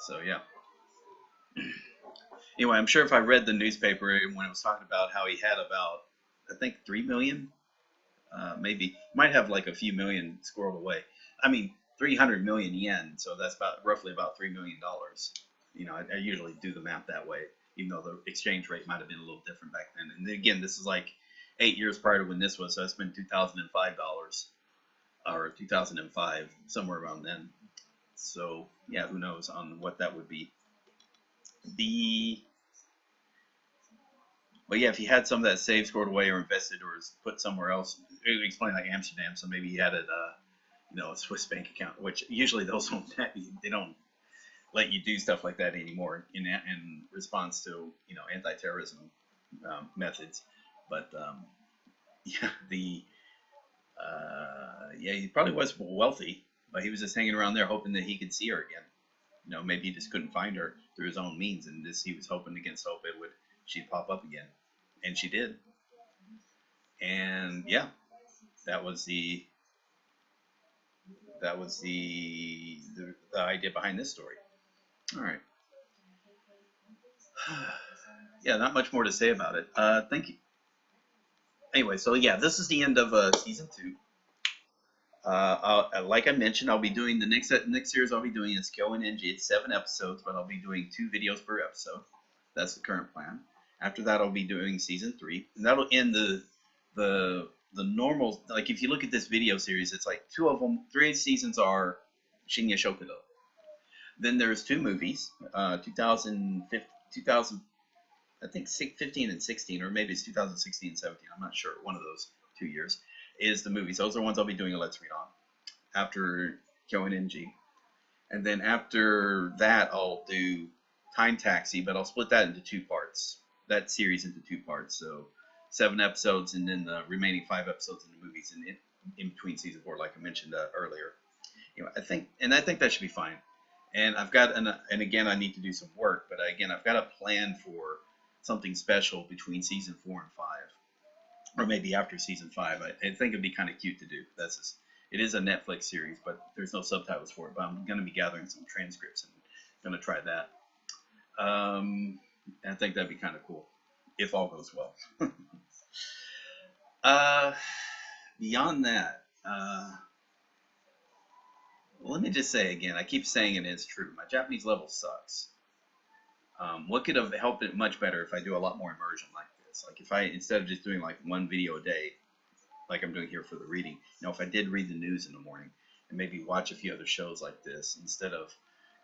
Speaker 1: So yeah. Anyway, I'm sure if I read the newspaper when it was talking about how he had about, I think 3 million, maybe might have like a few million squirreled away. I mean, 300 million yen, so that's roughly about $3 million. You know, I usually do the math that way, even though the exchange rate might have been a little different back then. And again, this is like 8 years prior to when this was, so it's been $2005 or 2005, somewhere around then. So yeah, who knows on what that would be. But yeah, if he had some of that saved, scored away, or invested, or put somewhere else, explain like Amsterdam, so maybe he had it, you know, a Swiss bank account, which usually those they don't let you do stuff like that anymore in response to, you know, anti-terrorism methods. But yeah, yeah, he probably was wealthy, but he was just hanging around there hoping that he could see her again. You know, maybe he just couldn't find her through his own means, and he was hoping against hope she'd pop up again, and she did. And yeah, that was the that was the idea behind this story. All right. Yeah, not much more to say about it. Thank you. Anyway, so yeah, this is the end of season 2. Like I mentioned, I'll be doing the next series. I'll be doing is Kyo and NG. It's 7 episodes, but I'll be doing 2 videos per episode. That's the current plan. After that, I'll be doing season 3, and that'll end the normal. Like if you look at this video series, it's like 2 of them. 3 seasons are Shinya Shokudo. Then there's 2 movies, 2000, I think 15 and 16, or maybe it's 2016 and 17. I'm not sure. One of those 2 years is the movies. Those are ones I'll be doing a Let's Read on after Kyo and NG. And then after that, I'll do Time Taxi, but I'll split that into 2 parts. That series into 2 parts. So 7 episodes, and then the remaining 5 episodes in the movies, and in between season 4, like I mentioned earlier. You know, I think that should be fine. And I've got, and again, I need to do some work, but again, I've got a plan for something special between season 4 and 5, or maybe after season 5. I think it'd be kind of cute to do. It is a Netflix series, but there's no subtitles for it. But I'm going to be gathering some transcripts and going to try that. I think that'd be kind of cool if all goes well. Beyond that, let me just say again, I keep saying it is true. My Japanese level sucks. What could have helped it much better if I do a lot more immersion like this? Like if I, instead of just doing like 1 video a day, like I'm doing here for the reading, you know, if I did read the news in the morning and maybe watch a few other shows like this, instead of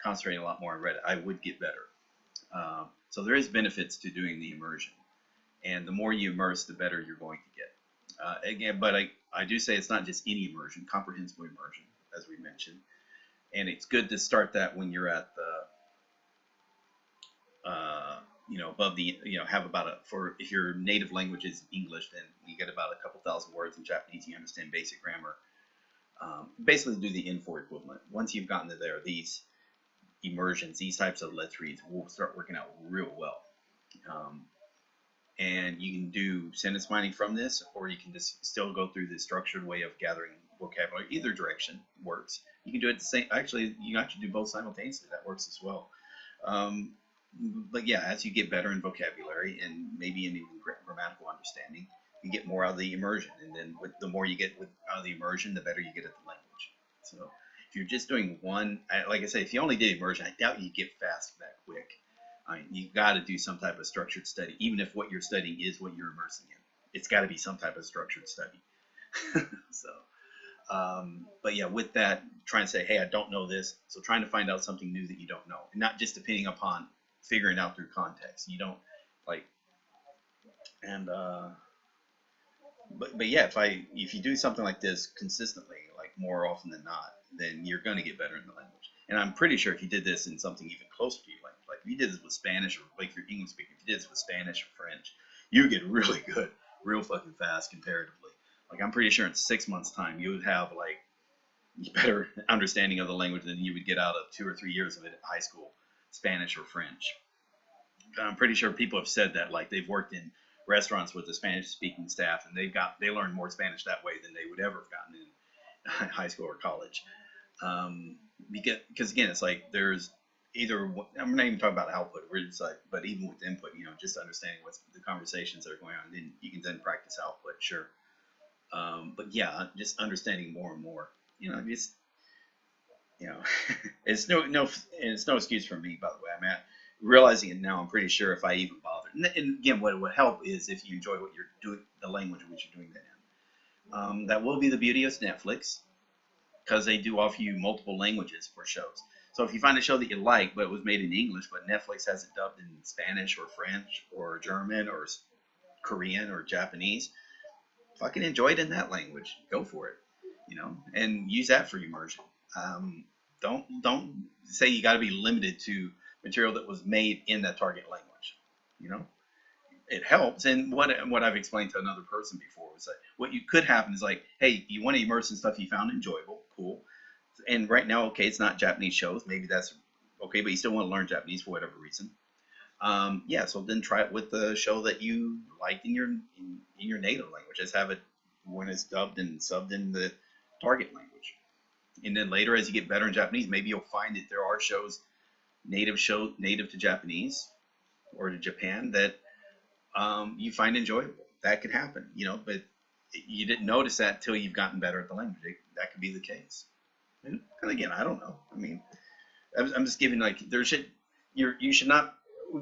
Speaker 1: concentrating a lot more on Reddit, I would get better. So there is benefits to doing the immersion. And the more you immerse, the better you're going to get. Again, but I do say it's not just any immersion, comprehensive immersion, as we mentioned. And it's good to start that when you're at the, you know, above the, you know, have about if your native language is English, then you get about a couple thousand words in Japanese, you understand basic grammar. Basically do the N4 equivalent. Once you've gotten to there, these immersions, these types of let's reads will start working out real well. And you can do sentence mining from this, or you can just still go through the structured way of gathering vocabulary. Either direction works. You can do it the same. Actually, you can actually do both simultaneously. That works as well. But yeah, as you get better in vocabulary and maybe in even grammatical understanding, you get more out of the immersion. And then the more you get out of the immersion, the better you get at the language. So if you're just doing one, like I say, if you only did immersion, I doubt you'd get fast that quick. I mean, you've got to do some type of structured study, even if what you're studying is what you're immersing in. It's got to be some type of structured study. So, but yeah, with that, trying to say, hey, I don't know this. So trying to find out something new that you don't know, and not just depending upon figuring out through context. You don't like, and but yeah, if you do something like this consistently, like more often than not, then you're going to get better in the language. And I'm pretty sure if you did this in something even closer to your language, like if you did this with Spanish, or like if you're English speaking, if you did this with Spanish or French, you get really good, real fucking fast comparatively. Like I'm pretty sure in 6 months' time, you would have like better understanding of the language than you would get out of 2 or 3 years of it at high school, Spanish or French. I'm pretty sure people have said that, like they've worked in restaurants with the Spanish-speaking staff, and they learned more Spanish that way than they would ever have gotten in high school or college. Because again, it's like there's either, I'm not even talking about output, we're just like, but even with input, you know, just understanding what's the conversations that are going on, then you can then practice output, sure. But yeah, just understanding more and more, you know, just, you know, it's no excuse for me, by the way. I mean, realizing it now, I'm pretty sure if I even bothered, and again, what would help is if you enjoy what you're doing, the language in which you're doing that in. That will be the beauty of Netflix, because they do offer you multiple languages for shows. So if you find a show that you like, but it was made in English, but Netflix has it dubbed in Spanish or French or German or Korean or Japanese, fucking enjoy it in that language. Go for it, you know, and use that for immersion. Don't say you got to be limited to material that was made in that target language. You know, it helps. And what I've explained to another person before was that what you could happen is like, hey, you want to immerse in stuff you found enjoyable, cool. And right now, okay, it's not Japanese shows. Maybe that's okay, but you still want to learn Japanese for whatever reason. Yeah, so then try it with the show that you liked in your native language. Just have it when it's dubbed and subbed in the target language. And then later, as you get better in Japanese, maybe you'll find that there are shows native to Japanese or to Japan that you find enjoyable. That could happen, you know, but you didn't notice that till you've gotten better at the language. That could be the case. And again, I don't know. I mean, I'm just giving like you should not.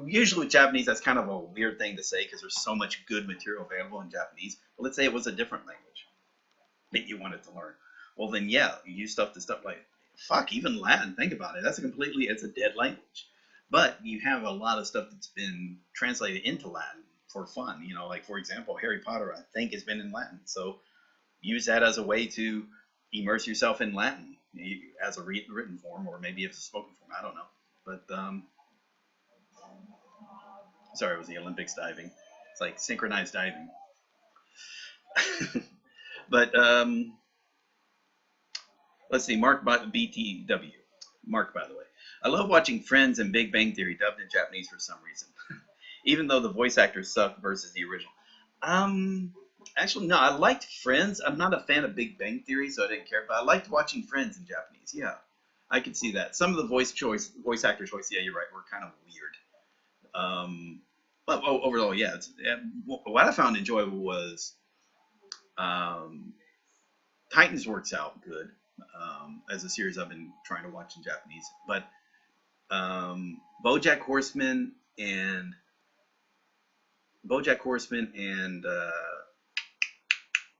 Speaker 1: Usually with Japanese, that's kind of a weird thing to say because there's so much good material available in Japanese. But let's say it was a different language that you wanted to learn. Well, then yeah, you use stuff like fuck, even Latin. Think about it. It's a dead language. But you have a lot of stuff that's been translated into Latin for fun. You know, like for example, Harry Potter, I think has been in Latin. So use that as a way to immerse yourself in Latin as a written form, or maybe as a spoken form. I don't know. But sorry, it was the Olympics diving. It's like synchronized diving. But let's see, Mark by BTW. Mark, by the way. I love watching Friends and Big Bang Theory dubbed in Japanese for some reason. Even though the voice actors suck versus the original. Actually, no, I liked Friends. I'm not a fan of Big Bang Theory, so I didn't care. But I liked watching Friends in Japanese. Yeah, I could see that. Some of the voice actor choice, yeah, you're right, were kind of weird. But overall, yeah, what I found enjoyable was Titans works out good as a series I've been trying to watch in Japanese. But BoJack Horseman and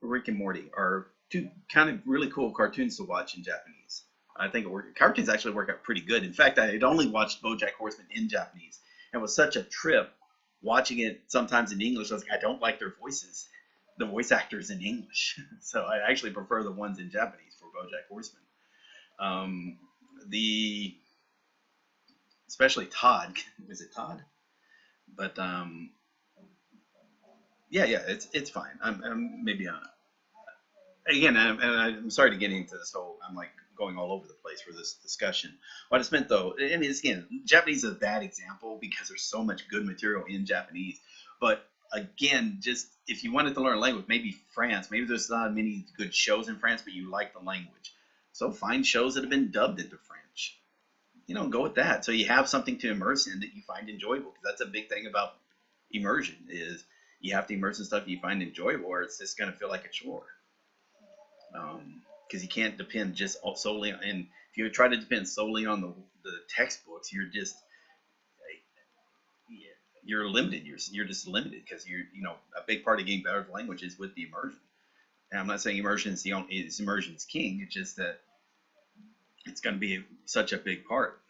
Speaker 1: Rick and Morty are two kind of really cool cartoons to watch in Japanese. I think cartoons actually work out pretty good. In fact, I had only watched BoJack Horseman in Japanese. It was such a trip watching it sometimes in English. I was like, I don't like their voices, the voice actors in English. So I actually prefer the ones in Japanese for BoJack Horseman. Especially Todd. Is it Todd? But yeah, it's fine. I'm sorry to get into this whole. I'm like going all over the place for this discussion. What it's meant though, I mean, again, Japanese is a bad example because there's so much good material in Japanese. But again, just if you wanted to learn a language, maybe France. Maybe there's not many good shows in France, but you like the language. So find shows that have been dubbed into French. You know, go with that. So you have something to immerse in that you find enjoyable. Because that's a big thing about immersion is you have to immerse in stuff you find enjoyable, or it's just going to feel like a chore. Because you can't depend just solely on, and if you try to depend solely on the textbooks, you're just you're limited. You're just limited because you know a big part of getting better at the language is with the immersion. And I'm not saying immersion is immersion is king. It's just that it's going to be such a big part.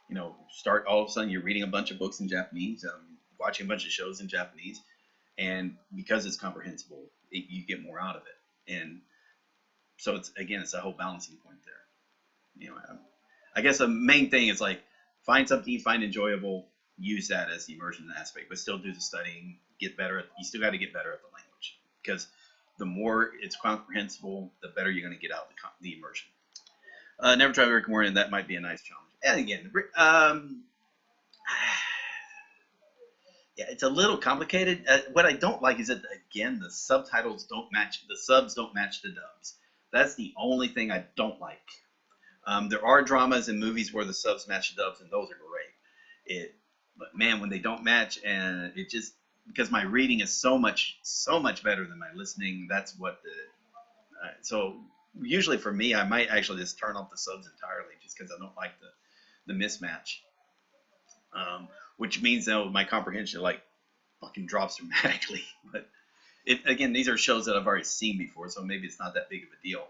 Speaker 1: You know, start all of a sudden you're reading a bunch of books in Japanese, watching a bunch of shows in Japanese, and because it's comprehensible, you get more out of it. And so it's a whole balancing point there. You know, I guess the main thing is like find something you find enjoyable, use that as the immersion aspect, but still do the studying, get better. You still got to get better at the language because the more it's comprehensible, the better you're going to get out of the immersion. Never tried Rick and Morty, and that might be a nice challenge. And again, yeah, it's a little complicated. What I don't like is that again the subtitles don't match, the subs don't match the dubs. That's the only thing I don't like. There are dramas and movies where the subs match the dubs, and those are great. But man, when they don't match, and it just because my reading is so much better than my listening. That's what so usually for me, I might actually just turn off the subs entirely, just because I don't like the mismatch. Which means though my comprehension like fucking drops dramatically. But again, these are shows that I've already seen before, so maybe it's not that big of a deal.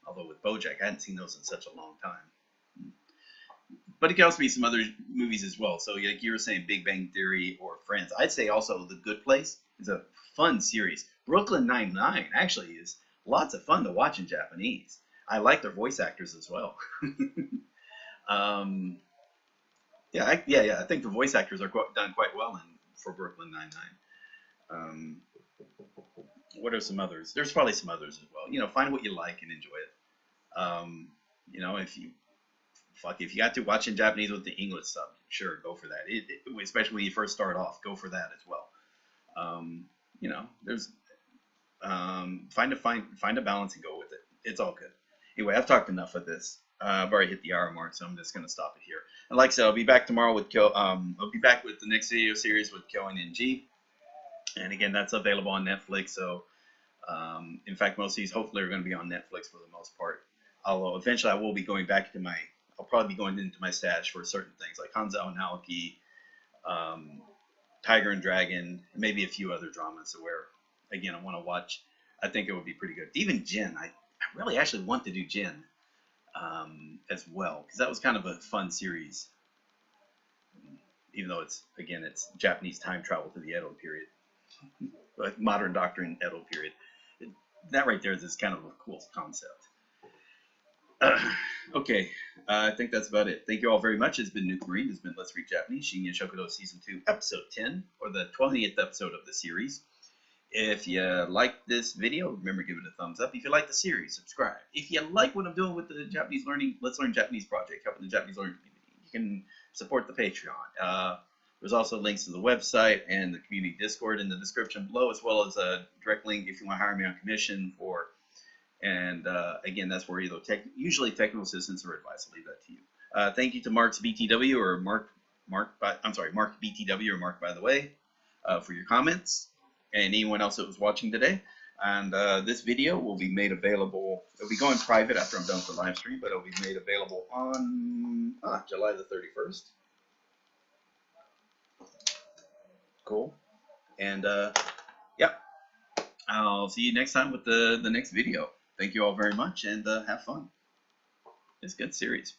Speaker 1: Although with BoJack, I hadn't seen those in such a long time. But it can also be some other movies as well. So like you were saying, Big Bang Theory or Friends. I'd say also The Good Place is a fun series. Brooklyn Nine-Nine actually is lots of fun to watch in Japanese. I like their voice actors as well. I think the voice actors are done quite well for Brooklyn Nine-Nine. What are some others? There's probably some others as well. You know, find what you like and enjoy it. You know, if you got to watch in Japanese with the English sub, sure, go for that. Especially when you first start off, go for that as well. You know, there's find a balance and go with it. It's all good. Anyway, I've talked enough of this. I've already hit the hour mark, so I'm just going to stop it here. And like I said, I'll be back tomorrow with I'll be back with the next video series with Kyo and NG. And again, that's available on Netflix. So, in fact, most of these hopefully are going to be on Netflix for the most part. Although eventually I will be going back to I'll probably be going into my stash for certain things like Hanzao and Naoki, Tiger and Dragon, and maybe a few other dramas where, again, I want to watch. I think it would be pretty good. Even Jin, I really actually want to do Jin as well, because that was kind of a fun series. Even though it's Japanese time travel to the Edo period, like modern doctrine Edo period. That right there is kind of a cool concept. Okay, I think that's about it. Thank you all very much. It's been Nuke Marine. It's been Let's Read Japanese, Shinya Shokudo Season 2, Episode 10, or the 20th episode of the series. If you like this video, remember give it a thumbs up. If you like the series, subscribe. If you like what I'm doing with the Japanese Let's Learn Japanese project, helping the Japanese learning community, you can support the Patreon. There's also links to the website and the community Discord in the description below, as well as a direct link if you want to hire me on commission for. And again, that's where usually technical assistance or advice. I'll leave that to you. Thank you to Mark's BTW or Mark BTW or Mark by the way for your comments, and anyone else that was watching today. And this video will be made available. It'll be going private after I'm done with the live stream, but it'll be made available on July the 31st. Cool. And yeah, I'll see you next time with the next video. Thank you all very much, and have fun. It's a good series.